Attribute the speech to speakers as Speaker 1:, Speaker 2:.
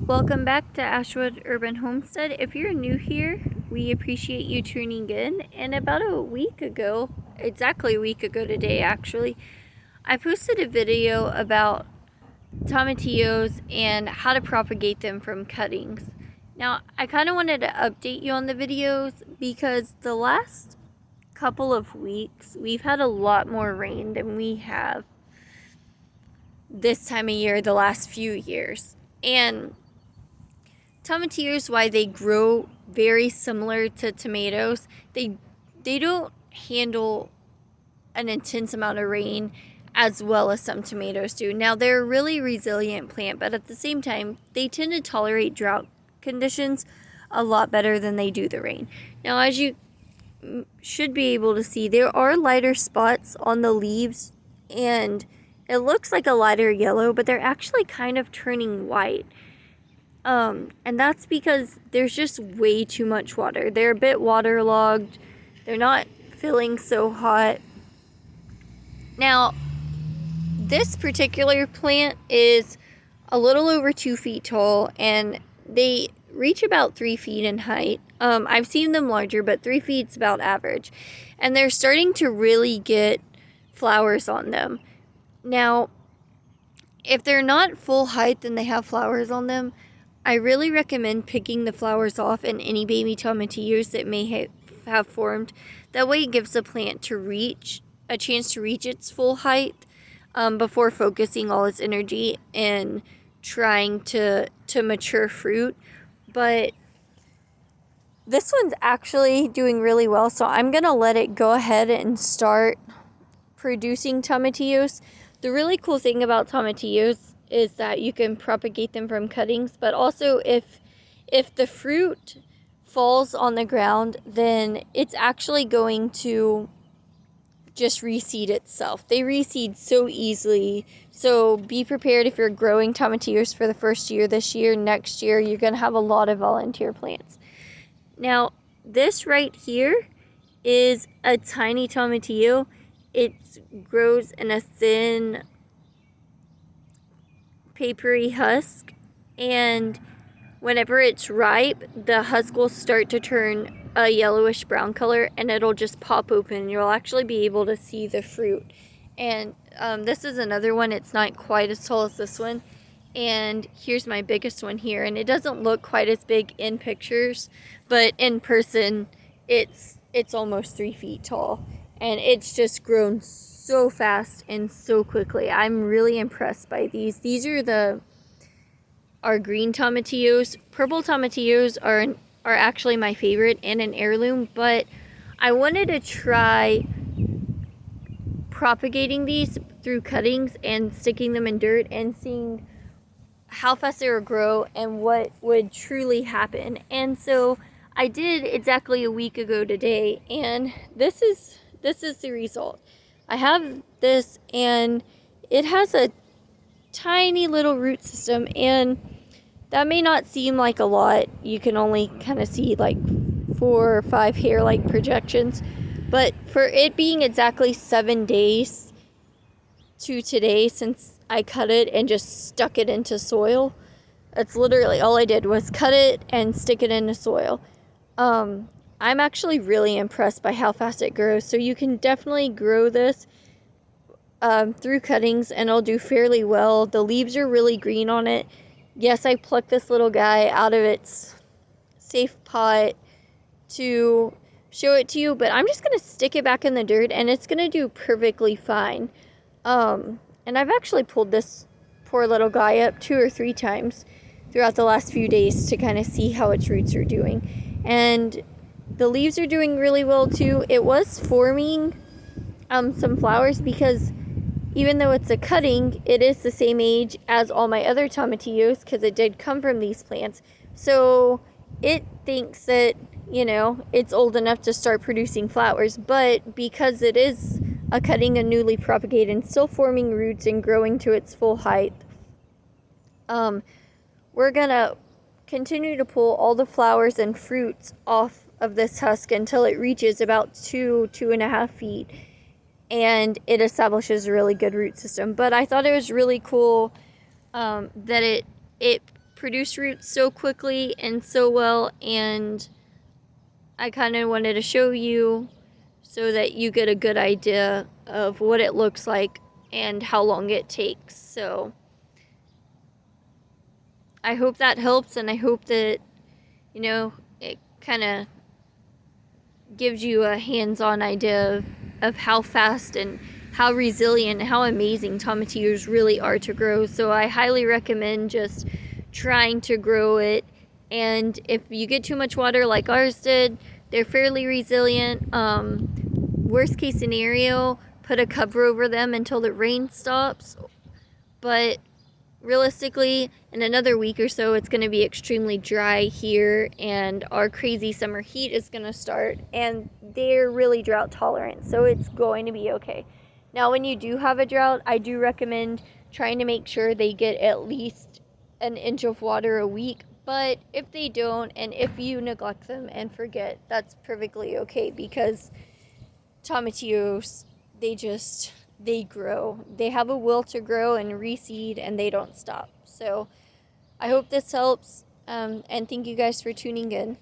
Speaker 1: Welcome back to Ashwood Urban Homestead. If you're new here, we appreciate you tuning in. And about a week ago, exactly a week ago today actually, I posted a video about tomatillos and how to propagate them from cuttings. Now, I kind of wanted to update you on the videos because the last couple of weeks, we've had a lot more rain than we have this time of year the last few years. And tomatillos, why they grow very similar to tomatoes, they don't handle an intense amount of rain as well as some tomatoes do. Now, they're a really resilient plant, but at the same time, they tend to tolerate drought conditions a lot better than they do the rain. Now, as you should be able to see, there are lighter spots on the leaves, and it looks like a lighter yellow, but they're actually kind of turning white. And that's because there's just way too much water. They're a bit waterlogged. They're not feeling so hot. Now, this particular plant is a little over 2 feet tall, and they reach about 3 feet in height. I've seen them larger, but 3 feet's about average. And they're starting to really get flowers on them. Now, if they're not full height and they have flowers on them, I really recommend picking the flowers off in any baby tomatillos that may have formed. That way it gives the plant a chance to reach its full height before focusing all its energy in trying to mature fruit. But this one's actually doing really well, so I'm going to let it go ahead and start producing tomatillos. The really cool thing about tomatillos is that you can propagate them from cuttings, but also if the fruit falls on the ground, then it's actually going to just reseed itself. They reseed so easily, so be prepared if you're growing tomatillos for the first year this year. Next year, you're going to have a lot of volunteer plants. Now, this right here is a tiny tomatillo. It grows in a thin, papery husk, and whenever it's ripe, the husk will start to turn a yellowish brown color, and it'll just pop open. You'll actually be able to see the fruit. And this is another one. It's not quite as tall as this one, and here's my biggest one here, and it doesn't look quite as big in pictures, but in person it's almost 3 feet tall, and it's just grown so fast and so quickly. I'm really impressed by these. These are our green tomatillos. Purple tomatillos are actually my favorite and an heirloom, but I wanted to try propagating these through cuttings and sticking them in dirt and seeing how fast they would grow and what would truly happen. And so I did exactly a week ago today, and this is the result. I have this, and it has a tiny little root system, and that may not seem like a lot. You can only kind of see like 4 or 5 hair-like projections, but for it being exactly 7 days to today since I cut it and just stuck it into soil, that's literally all I did was cut it and stick it into soil. I'm actually really impressed by how fast it grows. So you can definitely grow this through cuttings, and it'll do fairly well. The leaves are really green on it. Yes, I plucked this little guy out of its safe pot to show it to you, but I'm just going to stick it back in the dirt, and it's going to do perfectly fine. And I've actually pulled this poor little guy up 2 or 3 times throughout the last few days to kind of see how its roots are doing. And the leaves are doing really well too. It was forming some flowers because even though it's a cutting, it is the same age as all my other tomatillos because it did come from these plants. So it thinks that, it's old enough to start producing flowers. But because it is a cutting, a newly propagated, and still forming roots and growing to its full height, we're going to continue to pull all the flowers and fruits off of this husk until it reaches about 2.5 feet, and it establishes a really good root system. But I thought it was really cool that it produce roots so quickly and so well, and I kind of wanted to show you so that you get a good idea of what it looks like and how long it takes. So I hope that helps, and I hope that, you know, it kind of gives you a hands-on idea of how fast and how resilient, how amazing tomatillos really are to grow. So I highly recommend just trying to grow it. And if you get too much water like ours did, they're fairly resilient. Worst case scenario, put a cover over them until the rain stops. But realistically, in another week or so, it's going to be extremely dry here, and our crazy summer heat is going to start, and they're really drought tolerant, so it's going to be okay. Now, when you do have a drought, I do recommend trying to make sure they get at least an inch of water a week. But if they don't, and if you neglect them and forget, that's perfectly okay, because tomatillos, they grow. They have a will to grow and reseed, and they don't stop. So I hope this helps, and thank you guys for tuning in.